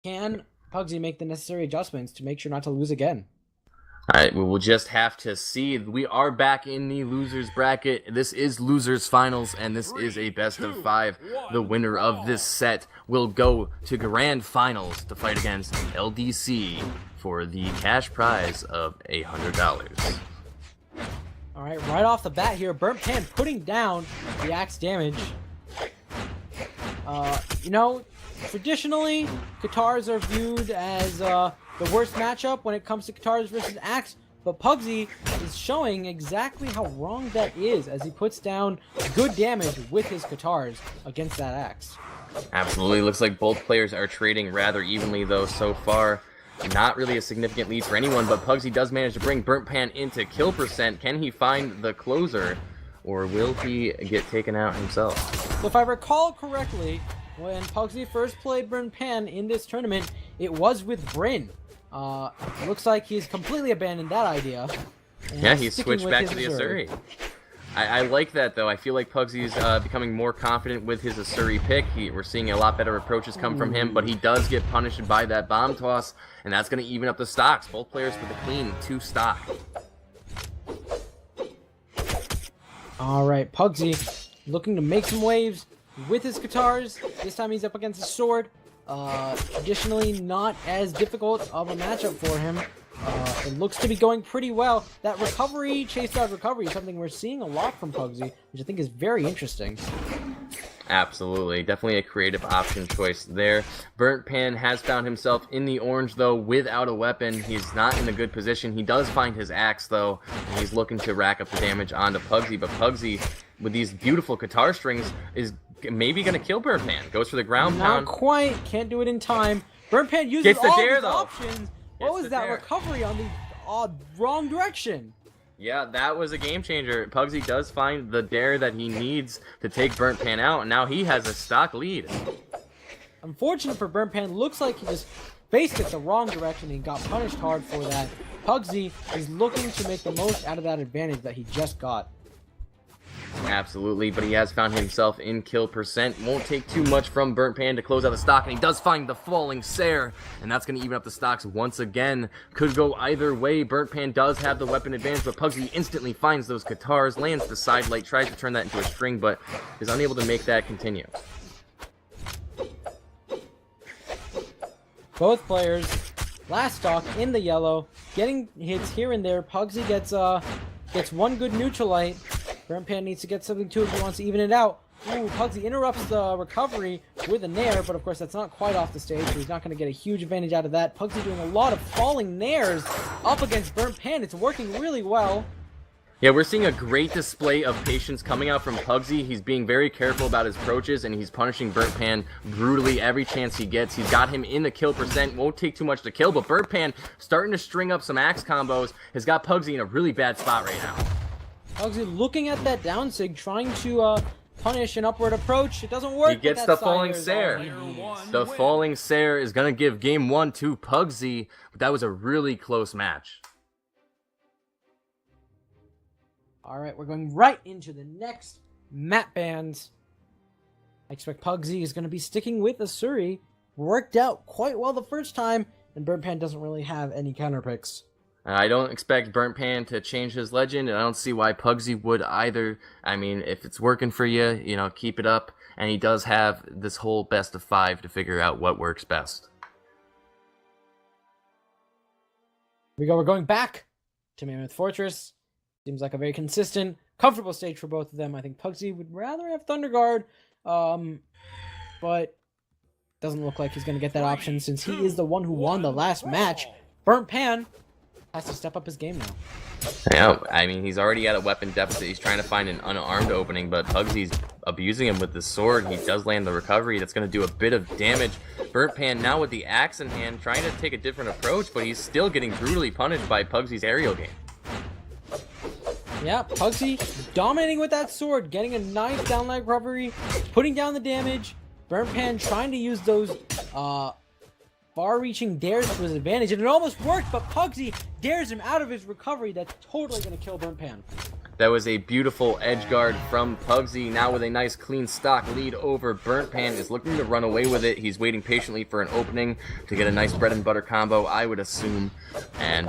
Can Pugsyxd make the necessary adjustments to make sure not to lose again? Alright, we will just have to see. We are back in the losers bracket. This is losers finals, and this is a best of 5. The winner of this set will go to grand finals to fight against LDC for the cash prize of $100. Alright, right off the bat here, Burnt Pan putting down the axe damage. You know, traditionally, Katars are viewed as the worst matchup when it comes to Katars versus Axe, but Pugsyxd is showing exactly how wrong that is as he puts down good damage with his Katars against that Axe. Absolutely. Looks like both players are trading rather evenly, though, so far. Not really a significant lead for anyone, but Pugsyxd does manage to bring Burnt Pan into kill percent. Can he find the closer, or will he get taken out himself? So if I recall correctly, when Pugsyxd first played Burnt Pan in this tournament, it was with Bryn. Looks like he's completely abandoned that idea. Yeah, he's switched back to the Asuri. I like that, though. I feel like Pugsyxd's becoming more confident with his Asuri pick. We're seeing a lot better approaches come from him, but he does get punished by that bomb toss, and that's going to even up the stocks. Both players with a clean 2 stock. Alright, Pugsyxd looking to make some waves with his Katars. This time he's up against a sword. Traditionally not as difficult of a matchup for him. It looks to be going pretty well. That recovery, chase dodge recovery, is something we're seeing a lot from Pugsyxd, which I think is very interesting. Absolutely. Definitely a creative option choice there. Burnt Pan has found himself in the orange, though, without a weapon. He's not in a good position. He does find his axe, though, and he's looking to rack up the damage onto Pugsyxd, but Pugsyxd, with these beautiful Katar strings, is maybe going to kill Burnt Pan. Goes for the ground pound. Not quite. Can't do it in time. Burnt Pan uses all his options. What was that recovery on the wrong direction? Yeah, that was a game changer. Pugsyxd does find the dare that he needs to take Burnt Pan out, and now he has a stock lead. Unfortunate for Burnt Pan, looks like he just faced it the wrong direction and got punished hard for that. Pugsyxd is looking to make the most out of that advantage that he just got. Absolutely, but he has found himself in kill percent. Won't take too much from Burnt Pan to close out the stock, and he does find the falling Sare, and that's going to even up the stocks once again. Could go either way. Burnt Pan does have the weapon advantage, but Pugsyxd instantly finds those Katars, lands the side light, tries to turn that into a string, but is unable to make that continue. Both players, last stock in the yellow, getting hits here and there. Pugsyxd gets one good neutral light. Burnt Pan needs to get something too if he wants to even it out. Ooh, Pugsyxd interrupts the recovery with a nair, but of course that's not quite off the stage, so he's not going to get a huge advantage out of that. Pugsyxd doing a lot of falling nairs up against Burnt Pan. It's working really well. Yeah, we're seeing a great display of patience coming out from Pugsyxd. He's being very careful about his approaches, and he's punishing Burnt Pan brutally every chance he gets. He's got him in the kill percent. Won't take too much to kill, but Burnt Pan starting to string up some axe combos has got Pugsyxd in a really bad spot right now. Pugsyxd looking at that down sig, trying to punish an upward approach. It doesn't work. He gets the falling Sare. The falling Sare is going to give game 1 to Pugsyxd, but that was a really close match. Alright, we're going right into the next map bans. I expect Pugsyxd is going to be sticking with Asuri. Worked out quite well the first time, and Burnt Pan doesn't really have any counter picks. I don't expect Burnt Pan to change his legend, and I don't see why Pugsyxd would either. I mean, if it's working for you, you know, keep it up. And he does have this whole best of 5 to figure out what works best. Here we go, we're going back to Mammoth Fortress. Seems like a very consistent, comfortable stage for both of them. I think Pugsyxd would rather have Thunder Guard, but doesn't look like he's going to get that option since he is the one who won the last match. Burnt Pan has to step up his game now. Yeah, I mean, he's already at a weapon deficit. He's trying to find an unarmed opening, but Pugsyxd's abusing him with the sword. He does land the recovery. That's going to do a bit of damage. Burnt Pan now with the axe in hand, trying to take a different approach, but he's still getting brutally punished by Pugsyxd's aerial game. Yeah, Pugsyxd dominating with that sword, getting a nice downlight recovery, putting down the damage. Burnt Pan trying to use those far-reaching dares to his advantage, and it almost worked, but Pugsyxd dares him out of his recovery. That's totally going to kill Burnt Pan. That was a beautiful edge guard from Pugsyxd. Now with a nice clean stock lead over Burnt Pan, is looking to run away with it. He's waiting patiently for an opening to get a nice bread and butter combo, I would assume. And,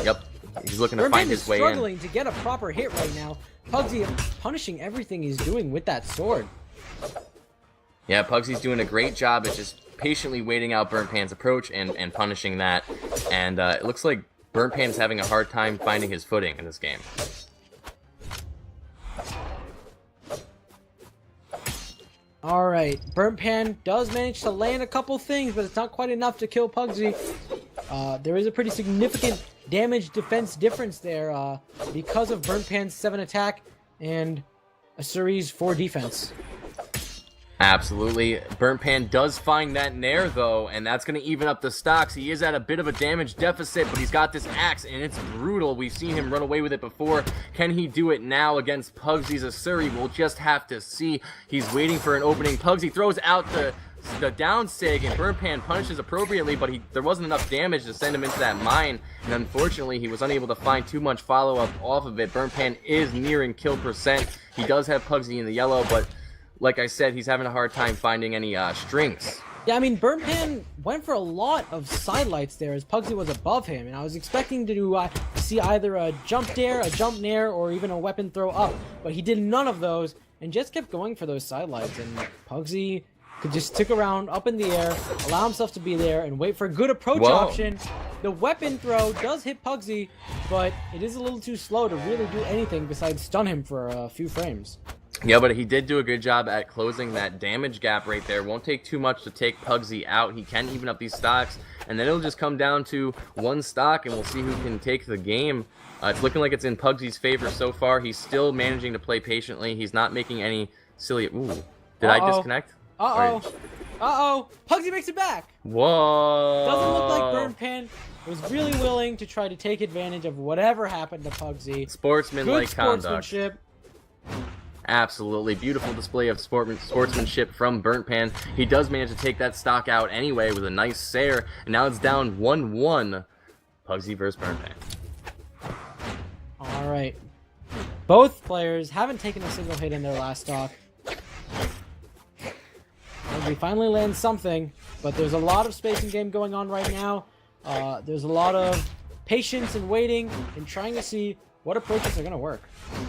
yep, he's looking to find his way in. Struggling to get a proper hit right now. Pugsyxd punishing everything he's doing with that sword. Yeah, Pugsyxd's doing a great job at just patiently waiting out Burnt Pan's approach and punishing that. And it looks like Burnt Pan's having a hard time finding his footing in this game. Alright, Burnt Pan does manage to land a couple things, but it's not quite enough to kill Pugsyxd. There is a pretty significant damage defense difference there because of Burnt Pan's 7 attack and Asuri's 4 defense. Absolutely. Burnt Pan does find that Nair, though, and that's going to even up the stocks. He is at a bit of a damage deficit, but he's got this axe, and it's brutal. We've seen him run away with it before. Can he do it now against Pugsyxd's Asuri? We'll just have to see. He's waiting for an opening. Pugsyxd throws out the down sig, and Burnt Pan punishes appropriately, but there wasn't enough damage to send him into that mine, and unfortunately, he was unable to find too much follow-up off of it. Burnt Pan is nearing kill percent. He does have Pugsyxd in the yellow, but like I said, he's having a hard time finding any strings. Yeah, I mean, Burnt Pan went for a lot of sidelights there as Pugsyxd was above him, and I was expecting to see either a jump dare, a jump nair, or even a weapon throw up, but he did none of those and just kept going for those sidelights, and Pugsyxd could just stick around up in the air, allow himself to be there, and wait for a good approach option. The weapon throw does hit Pugsyxd, but it is a little too slow to really do anything besides stun him for a few frames. Yeah, but he did do a good job at closing that damage gap right there. Won't take too much to take Pugsyxd out. He can even up these stocks, and then it'll just come down to one stock, and we'll see who can take the game. It's looking like it's in Pugsyxd's favor so far. He's still managing to play patiently. He's not making any silly... Ooh, did I disconnect? Uh-oh. Pugsyxd makes it back. Whoa. Doesn't look like Burnt Pan was really willing to try to take advantage of whatever happened to Pugsyxd. Sportsmanlike conduct. Sportsmanship. Absolutely beautiful display of sportsmanship from Burnt Pan. He does manage to take that stock out anyway with a nice Sair, and now it's down 1-1. Pugsyxd versus Burnt Pan. Alright. Both players haven't taken a single hit in their last stock. And we finally land something, but there's a lot of spacing game going on right now. There's a lot of patience and waiting and trying to see what approaches are going to work.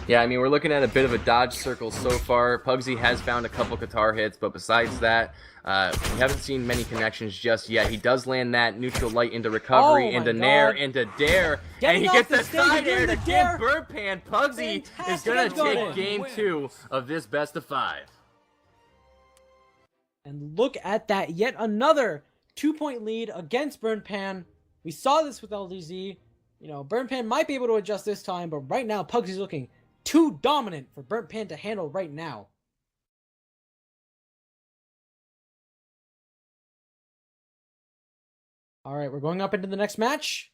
Yeah, I mean, we're looking at a bit of a dodge circle so far. Pugsyxd has found a couple Qatar hits, but besides that, we haven't seen many connections just yet. He does land that neutral light into recovery, into nair, into dare, and he gets the side air to give Burnt Pan. Pugsyxd is going to take game 2 of this best of 5. And look at that, yet another 2-point lead against Burnt Pan. We saw this with LDZ. You know, Burnt Pan might be able to adjust this time, but right now, Pugsyxd's looking too dominant for Burnt Pan to handle right now. Alright, we're going up into the next match.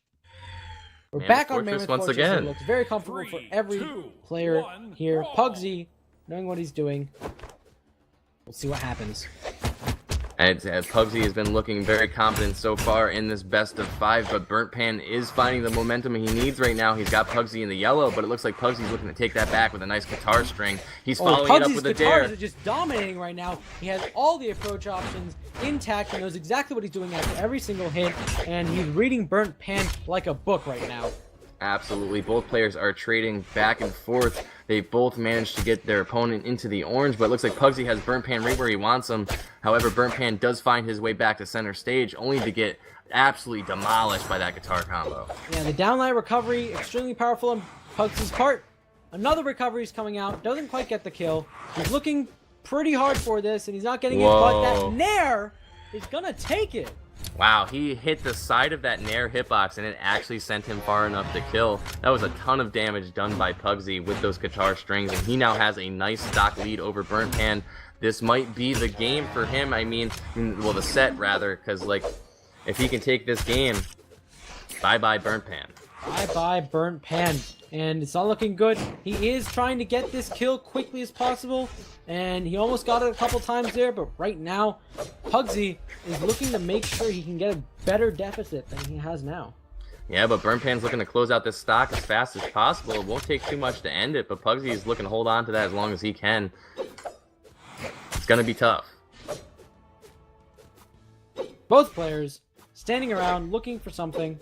We're back on Mammoth once Fortress. again. It looks very comfortable for every player here. Pugsyxd, knowing what he's doing. We'll see what happens. As Pugsyxd has been looking very confident so far in this best of 5, but Burnt Pan is finding the momentum he needs right now. He's got Pugsyxd in the yellow, but it looks like Pugsyxd's looking to take that back with a nice guitar string. He's following it up with a dare. Pugsyxd's are just dominating right now. He has all the approach options intact. He knows exactly what he's doing after every single hit, and he's reading Burnt Pan like a book right now. Absolutely. Both players are trading back and forth. They both managed to get their opponent into the orange, but it looks like Pugsyxd has Burnt Pan right where he wants him. However, Burnt Pan does find his way back to center stage, only to get absolutely demolished by that guitar combo. Yeah, the downlight recovery, extremely powerful on Pugsyxd's part. Another recovery is coming out, doesn't quite get the kill. He's looking pretty hard for this, and he's not getting it, but that nair is gonna take it. Wow, he hit the side of that nair hitbox, and it actually sent him far enough to kill. That was a ton of damage done by Pugsyxd with those guitar strings, and he now has a nice stock lead over Burnt Pan. This might be the game for him. I mean, well, the set, rather, because, like, if he can take this game, bye-bye Burnt Pan. Bye-bye Burnt Pan. And it's not looking good. He is trying to get this kill quickly as possible, and he almost got it a couple times there, but right now, Pugsyxd is looking to make sure he can get a better deficit than he has now. Yeah, but Burn Pan's looking to close out this stock as fast as possible. It won't take too much to end it, but Pugsyxd is looking to hold on to that as long as he can. It's going to be tough. Both players standing around looking for something.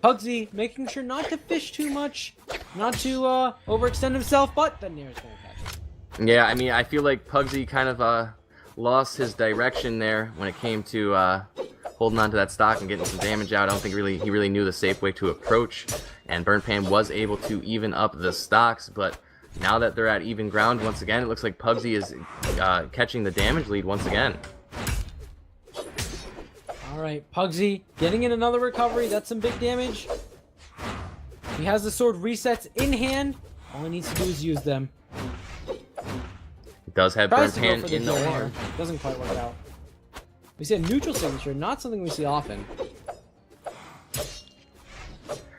Pugsyxd making sure not to fish too much, not to overextend himself, but the Nair's going to catch it. Yeah, I mean, I feel like Pugsyxd kind of lost his direction there when it came to holding on to that stock and getting some damage out. I don't think he really knew the safe way to approach, and Burn Pan was able to even up the stocks, but now that they're at even ground once again, it looks like Pugsyxd is catching the damage lead once again. Alright, Pugsyxd getting in another recovery. That's some big damage. He has the sword resets in hand. All he needs to do is use them. It does have Burn Pan in the heal orange. here. Doesn't quite work out. We see a neutral signature, not something we see often.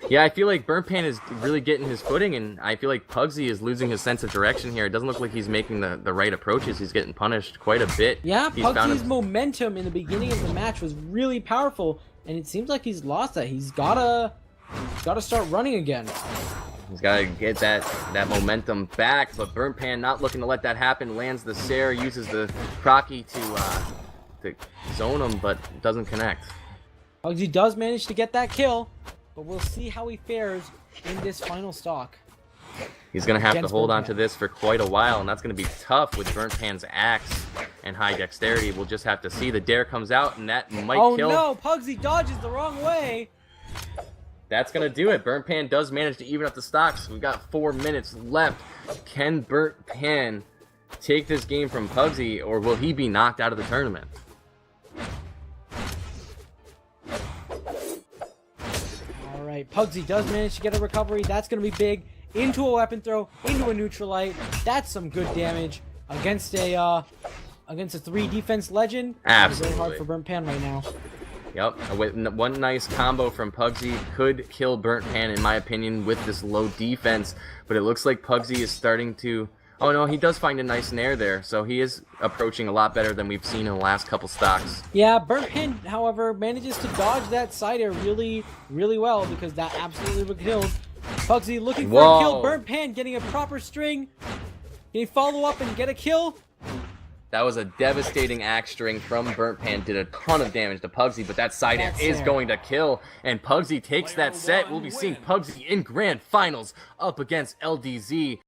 Yeah, I feel like Burn Pan is really getting his footing, and I feel like Pugsyxd is losing his sense of direction here. It doesn't look like he's making the right approaches. He's getting punished quite a bit. Yeah, Pugsyxd's momentum in the beginning of the match was really powerful, and it seems like he's lost that. He's gotta start running again. He's got to get that momentum back, but Burn Pan not looking to let that happen. Lands the Sair, uses the Crocky to zone him, but doesn't connect. Pugsyxd does manage to get that kill, but we'll see how he fares in this final stock. He's going to have to hold on to this for quite a while, and that's going to be tough with Burn Pan's axe and high dexterity. We'll just have to see. The dare comes out, and that might kill. Oh no, Pugsyxd dodges the wrong way. That's going to do it. Burn Pan does manage to even up the stocks. We've got 4 minutes left. Can Burn Pan take this game from Pugsyxd, or will he be knocked out of the tournament? Alright, Pugsyxd does manage to get a recovery. That's going to be big. Into a weapon throw, into a neutralite. That's some good damage against a 3 defense legend. Absolutely. It's very hard for Burn Pan right now. Yep, one nice combo from Pugsyxd could kill Burnt Pan, in my opinion, with this low defense. But it looks like Pugsyxd is starting to... Oh no, he does find a nice nair there, so he is approaching a lot better than we've seen in the last couple stocks. Yeah, Burnt Pan, however, manages to dodge that side air really, really well, because that absolutely would kill. Pugsyxd looking for a kill. Burnt Pan getting a proper string. Can he follow up and get a kill? That was a devastating axe string from Burnt Pan. Did a ton of damage to Pugsyxd, but that side air is going to kill. And Pugsyxd takes that set. We'll be seeing Pugsyxd in grand finals up against LDZ.